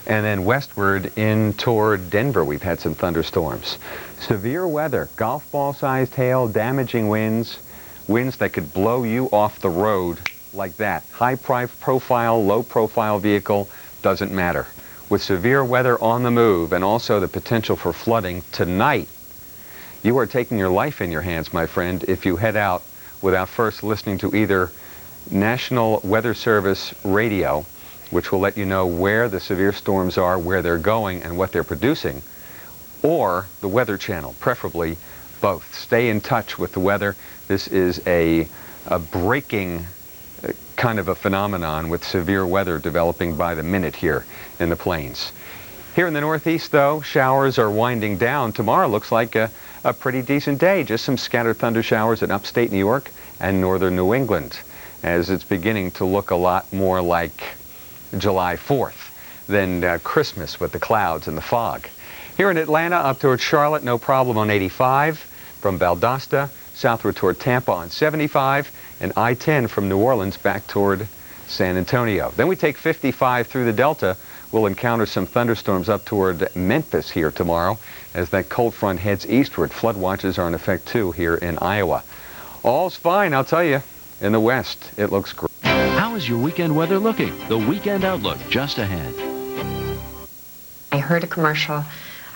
And then westward in toward Denver, we've had some thunderstorms. Severe weather, golf ball-sized hail, damaging winds, winds that could blow you off the road like that. High profile, low profile vehicle, doesn't matter. With severe weather on the move and also the potential for flooding tonight, you are taking your life in your hands, my friend, if you head out without first listening to either National Weather Service radio, which will let you know where the severe storms are, where they're going, and what they're producing, or the Weather Channel, preferably both. Stay in touch with the weather. This is a breaking kind of a phenomenon with severe weather developing by the minute here in the plains. Here in the Northeast, though, showers are winding down. Tomorrow looks like a pretty decent day. Just some scattered thunder showers in upstate New York and northern New England, as it's beginning to look a lot more like July 4th than Christmas with the clouds and the fog. Here in Atlanta, up toward Charlotte, no problem on 85. From Valdosta, southward toward Tampa on 75. And I-10 from New Orleans back toward San Antonio. Then we take 55 through the Delta. We'll encounter some thunderstorms up toward Memphis here tomorrow as that cold front heads eastward. Flood watches are in effect, too, here in Iowa. All's fine, I'll tell you. In the west, it looks great. How is your weekend weather looking? The Weekend Outlook, just ahead. I heard a commercial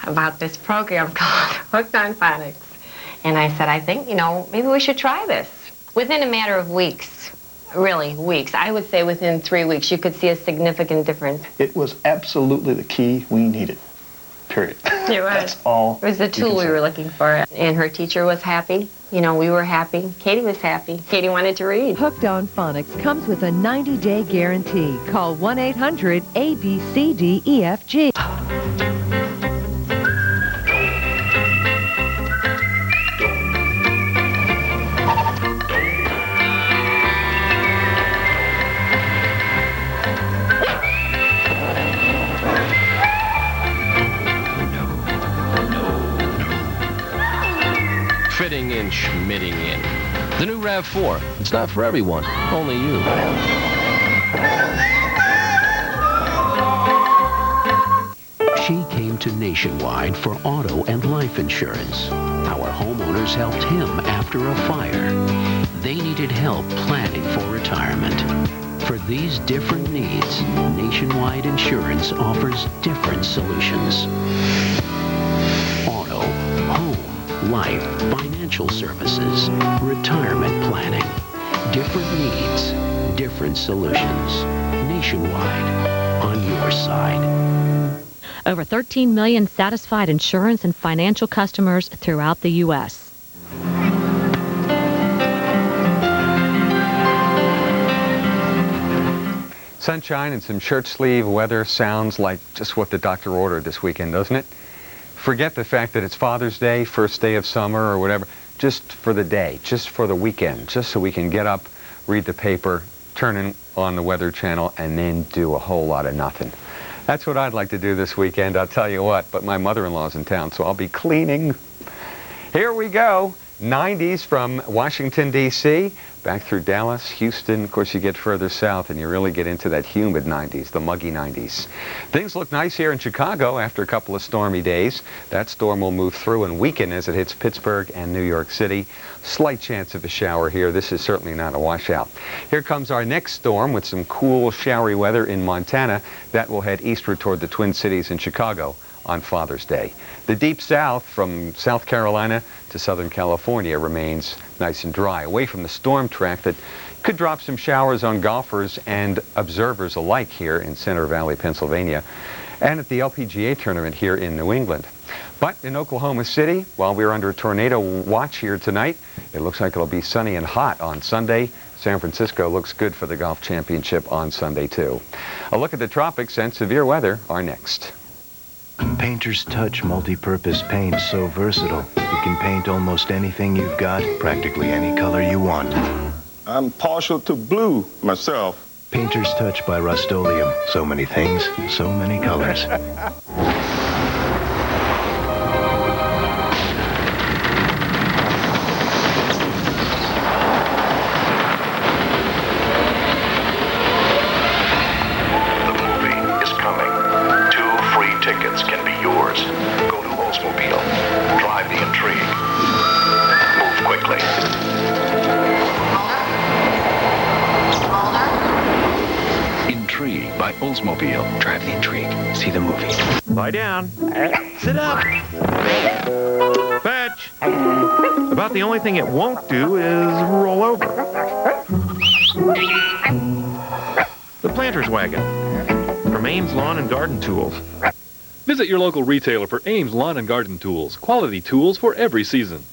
about this program called Hooked on Phonics. And I said, I think, maybe we should try this. Within a matter of weeks, really weeks, I would say within 3 weeks, you could see a significant difference. It was absolutely the key we needed, period. It was. That's all. It was the tool we were looking for. And her teacher was happy. We were happy. Katie was happy. Katie wanted to read. Hooked on Phonics comes with a 90-day guarantee. Call 1-800-ABCDEFG. Fitting in, schmitting in. The new RAV4. It's not for everyone, only you. She came to Nationwide for auto and life insurance. Our homeowners helped him after a fire. They needed help planning for retirement. For these different needs, Nationwide Insurance offers different solutions. Auto, home, life, financial services, retirement planning. Different needs, different solutions. Nationwide, on your side. Over 13 million satisfied insurance and financial customers throughout the U.S. Sunshine and some shirt sleeve weather sounds like just what the doctor ordered this weekend, doesn't it? Forget the fact that it's Father's Day, first day of summer or whatever, just for the day, just for the weekend, just so we can get up, read the paper, turn on the Weather Channel, and then do a whole lot of nothing. That's what I'd like to do this weekend, I'll tell you what, but my mother-in-law's in town, so I'll be cleaning. Here we go. 90s from Washington, D.C., back through Dallas, Houston. Of course, you get further south and you really get into that humid 90s, the muggy 90s. Things look nice here in Chicago after a couple of stormy days. That storm will move through and weaken as it hits Pittsburgh and New York City. Slight chance of a shower here. This is certainly not a washout. Here comes our next storm with some cool, showery weather in Montana. That will head eastward toward the Twin Cities in Chicago on Father's Day. The deep south from South Carolina to Southern California remains nice and dry, away from the storm track that could drop some showers on golfers and observers alike here in Center Valley, Pennsylvania, and at the LPGA tournament here in New England. But in Oklahoma City, while we're under a tornado watch here tonight, it looks like it'll be sunny and hot on Sunday. San Francisco looks good for the golf championship on Sunday, too. A look at the tropics and severe weather are next. Painter's Touch multi-purpose paint, so versatile. You can paint almost anything you've got, practically any color you want. I'm partial to blue myself. Painter's Touch by Rust-Oleum. So many things, so many colors. The movie is coming. Intrigue by Oldsmobile. Drive the intrigue. See the movie. Lie down. Sit up. Fetch. About the only thing it won't do is roll over. The planter's wagon from Ames Lawn and Garden Tools. Visit your local retailer for Ames Lawn and Garden Tools. Quality tools for every season.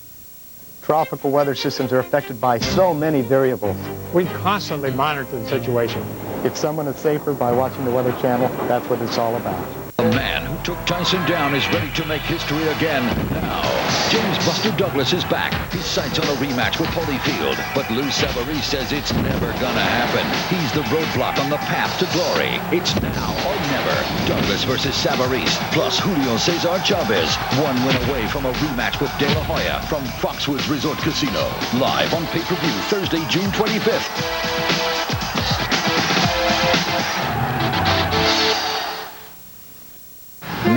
Tropical weather systems are affected by so many variables. We constantly monitor the situation. If someone is safer by watching the Weather Channel, that's what it's all about. The man who took Tyson down is ready to make history again. Now, James Buster Douglas is back. His sights on a rematch with Holyfield. But Lou Savarese says it's never gonna happen. He's the roadblock on the path to glory. It's now or never. Douglas versus Savarese, plus Julio Cesar Chavez. One win away from a rematch with De La Hoya from Foxwoods Resort Casino. Live on pay-per-view Thursday, June 25th.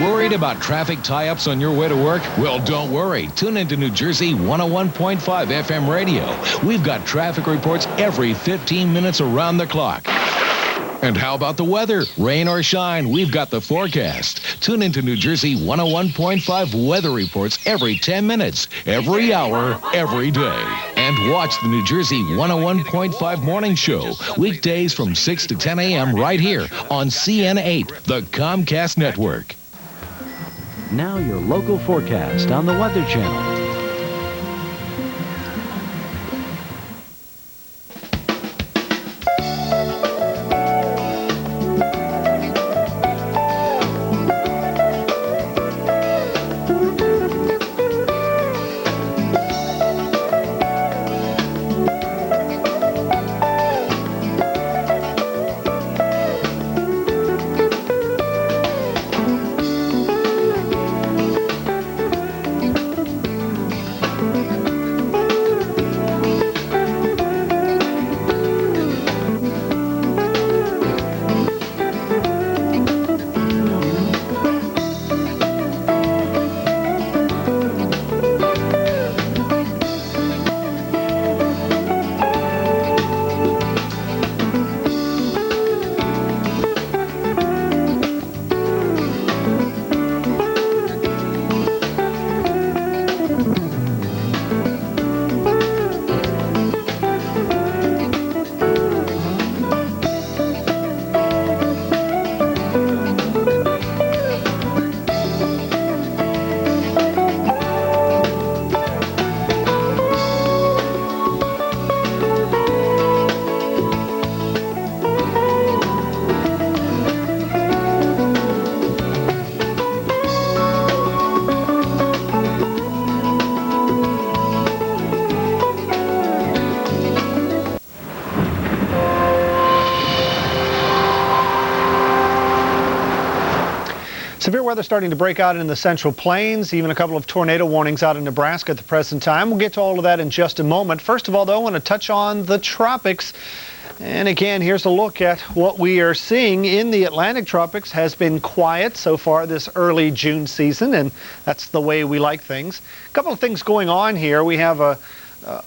Worried about traffic tie-ups on your way to work? Well, don't worry. Tune into New Jersey 101.5 FM radio. We've got traffic reports every 15 minutes around the clock. And how about the weather? Rain or shine, we've got the forecast. Tune into New Jersey 101.5 weather reports every 10 minutes, every hour, every day. And watch the New Jersey 101.5 morning show, weekdays from 6 to 10 a.m. right here on CN8, the Comcast network. Now your local forecast on the Weather Channel. Severe weather starting to break out in the Central Plains, even a couple of tornado warnings out in Nebraska at the present time. We'll get to all of that in just a moment. First of all, though, I want to touch on the tropics. And again, here's a look at what we are seeing in the Atlantic tropics. Has been quiet so far this early June season, and that's the way we like things. A couple of things going on here. We have,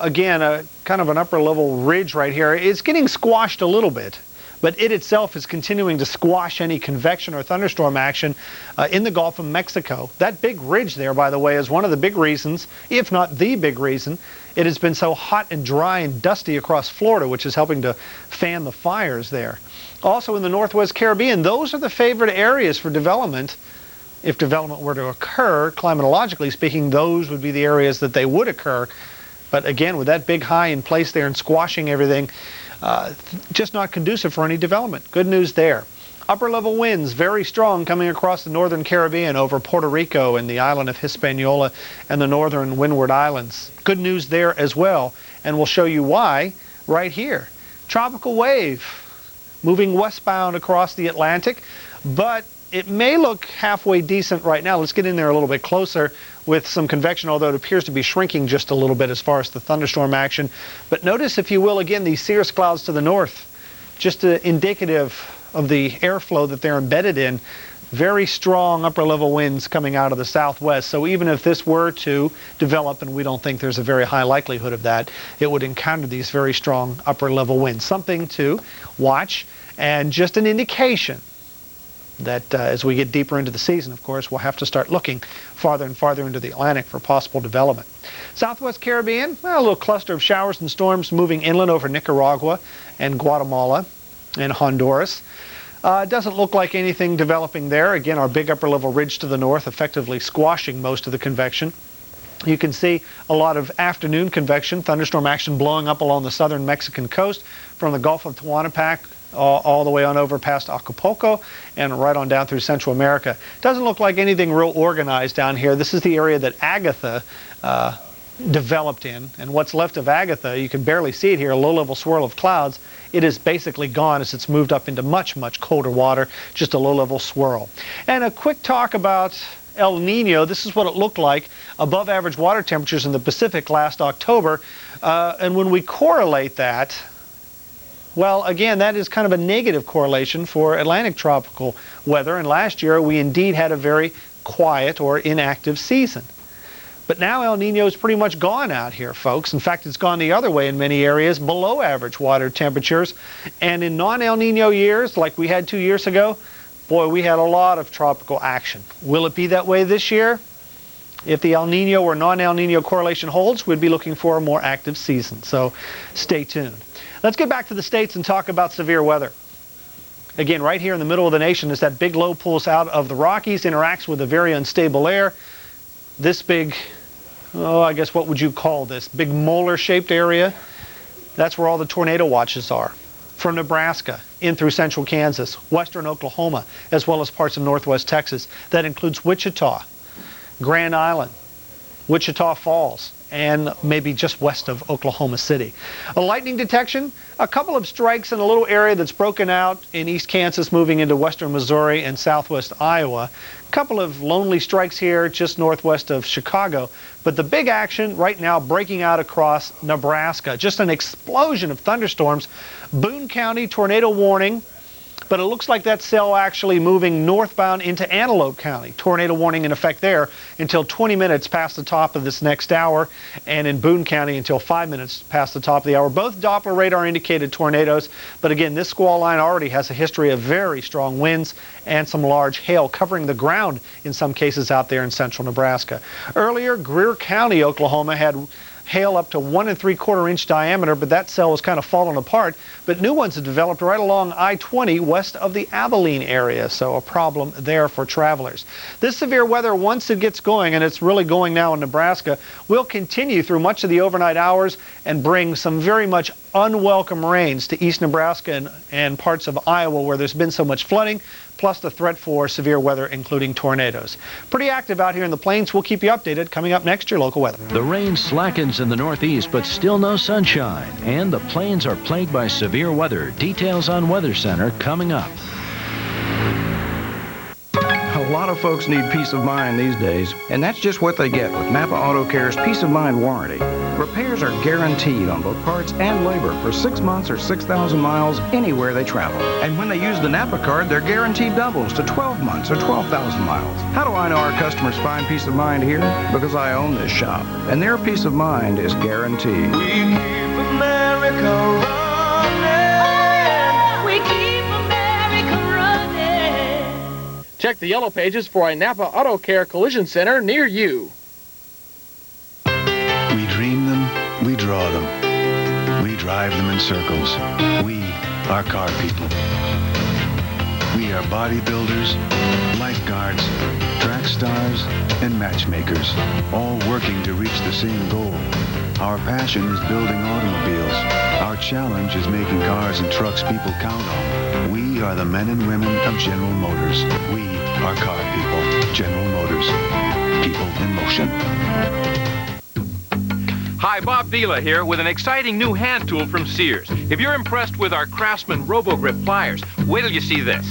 again, a kind of an upper level ridge right here. It's getting squashed a little bit, but it itself is continuing to squash any convection or thunderstorm action in the Gulf of Mexico. That big ridge there, by the way, is one of the big reasons, if not the big reason, it has been so hot and dry and dusty across Florida, which is helping to fan the fires there. Also in the Northwest Caribbean, those are the favorite areas for development. If development were to occur, climatologically speaking, those would be the areas that they would occur. But again, with that big high in place there and squashing everything, just not conducive for any development. Good news there. Upper level winds very strong coming across the northern Caribbean over Puerto Rico and the island of Hispaniola and the northern Windward Islands. Good news there as well, and we'll show you why right here. Tropical wave moving westbound across the Atlantic, but it may look halfway decent right now. Let's get in there a little bit closer with some convection, although it appears to be shrinking just a little bit as far as the thunderstorm action. But notice, if you will, again, these cirrus clouds to the north, just indicative of the airflow that they're embedded in. Very strong upper level winds coming out of the southwest. So even if this were to develop, and we don't think there's a very high likelihood of that, it would encounter these very strong upper level winds. Something to watch And just an indication that as we get deeper into the season, of course, we'll have to start looking farther and farther into the Atlantic for possible development. Southwest Caribbean, well, a little cluster of showers and storms moving inland over Nicaragua and Guatemala and Honduras. It doesn't look like anything developing there. Again, our big upper level ridge to the north effectively squashing most of the convection. You can see a lot of afternoon convection, thunderstorm action blowing up along the southern Mexican coast from the Gulf of Tehuantepec all the way on over past Acapulco and right on down through Central America. Doesn't look like anything real organized down here. This is the area that Agatha developed in, and what's left of Agatha, you can barely see it here, a low-level swirl of clouds. It is basically gone as it's moved up into much, much colder water, just a low-level swirl. And a quick talk about El Nino. This is what it looked like, above average water temperatures in the Pacific last October. And when we correlate that, well, again, that is kind of a negative correlation for Atlantic tropical weather. And last year, we indeed had a very quiet or inactive season. But now El Nino is pretty much gone out here, folks. In fact, it's gone the other way in many areas, below average water temperatures. And in non-El Nino years, like we had 2 years ago, boy, we had a lot of tropical action. Will it be that way this year? If the El Nino or non-El Nino correlation holds, we'd be looking for a more active season. So stay tuned. Let's get back to the States and talk about severe weather. Again, right here in the middle of the nation is that big low pulls out of the Rockies, interacts with a very unstable air. This big, I guess what would you call this? Big molar-shaped area. That's where all the tornado watches are. From Nebraska in through central Kansas, western Oklahoma, as well as parts of northwest Texas. That includes Wichita, Grand Island, Wichita Falls, and maybe just west of Oklahoma City. A lightning detection, a couple of strikes in a little area that's broken out in East Kansas, moving into western Missouri and southwest Iowa. A couple of lonely strikes here just northwest of Chicago. But the big action right now breaking out across Nebraska. Just an explosion of thunderstorms. Boone County tornado warning. But it looks like that cell actually moving northbound into Antelope County. Tornado warning in effect there until 20 minutes past the top of this next hour, and in Boone County until 5 minutes past the top of the hour. Both Doppler radar indicated tornadoes, but again, this squall line already has a history of very strong winds and some large hail covering the ground in some cases out there in central Nebraska. Earlier, Greer County, Oklahoma had hail up to 1 3/4 inch diameter, but that cell was kind of falling apart. But new ones have developed right along I-20 west of the Abilene area, so a problem there for travelers. This severe weather, once it gets going, and it's really going now in Nebraska, will continue through much of the overnight hours and bring some very much unwelcome rains to east Nebraska and parts of Iowa where there's been so much flooding, plus the threat for severe weather, including tornadoes. Pretty active out here in the plains. We'll keep you updated. Coming up next, your local weather. The rain slackens in the northeast, but still no sunshine. And the plains are plagued by severe weather. Details on Weather Center coming up. A lot of folks need peace of mind these days, and that's just what they get with Napa Auto Care's Peace of Mind warranty. Repairs are guaranteed on both parts and labor for 6 months or 6,000 miles anywhere they travel. And when they use the Napa card, their guarantee doubles to 12 months or 12,000 miles. How do I know our customers find peace of mind here? Because I own this shop, and their peace of mind is guaranteed. We keep America running. We keep America running. Check the yellow pages for a Napa Auto Care Collision Center near you. We dream them, we draw them, we drive them in circles. We are car people. We are bodybuilders, lifeguards, track stars, and matchmakers, all working to reach the same goal. Our passion is building automobiles. Our challenge is making cars and trucks people count on. We are the men and women of General Motors. We are car people. General Motors. People in motion. Hi, Bob Vila here with an exciting new hand tool from Sears. If you're impressed with our Craftsman RoboGrip pliers, wait till you see this.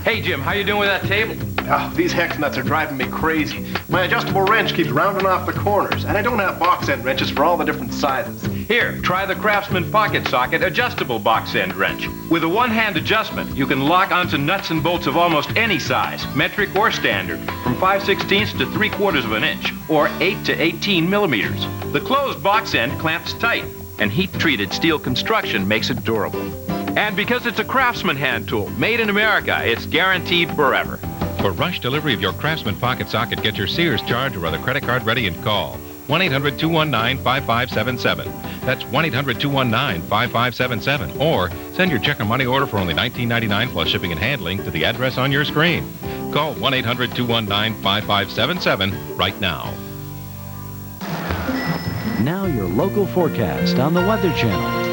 Hey, Jim, how you doing with that table? Oh, these hex nuts are driving me crazy. My adjustable wrench keeps rounding off the corners, and I don't have box end wrenches for all the different sizes. Here, try the Craftsman Pocket Socket adjustable box end wrench. With a one-hand adjustment, you can lock onto nuts and bolts of almost any size, metric or standard, from 5/16 to 3/4 of an inch, or 8 to 18 millimeters. The closed box end clamps tight, and heat-treated steel construction makes it durable. And because it's a Craftsman hand tool, made in America, it's guaranteed forever. For rush delivery of your Craftsman pocket socket, get your Sears charge or other credit card ready and call 1-800-219-5577. That's 1-800-219-5577. Or send your check or money order for only $19.99 plus shipping and handling to the address on your screen. Call 1-800-219-5577 right now. Now your local forecast on the Weather Channel.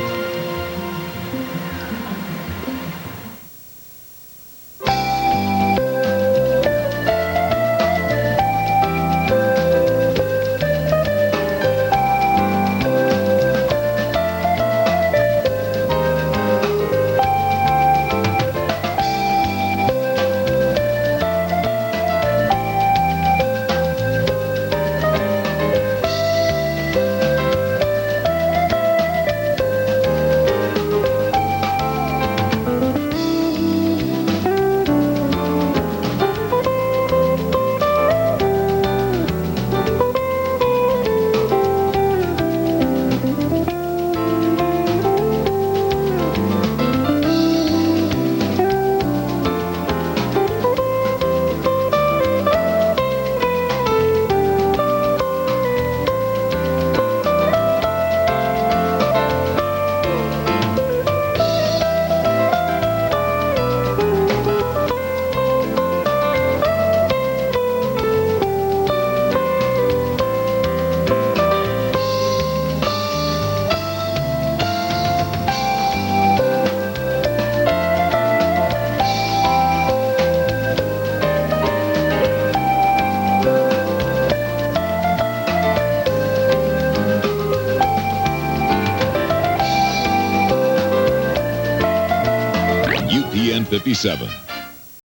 UPN 57.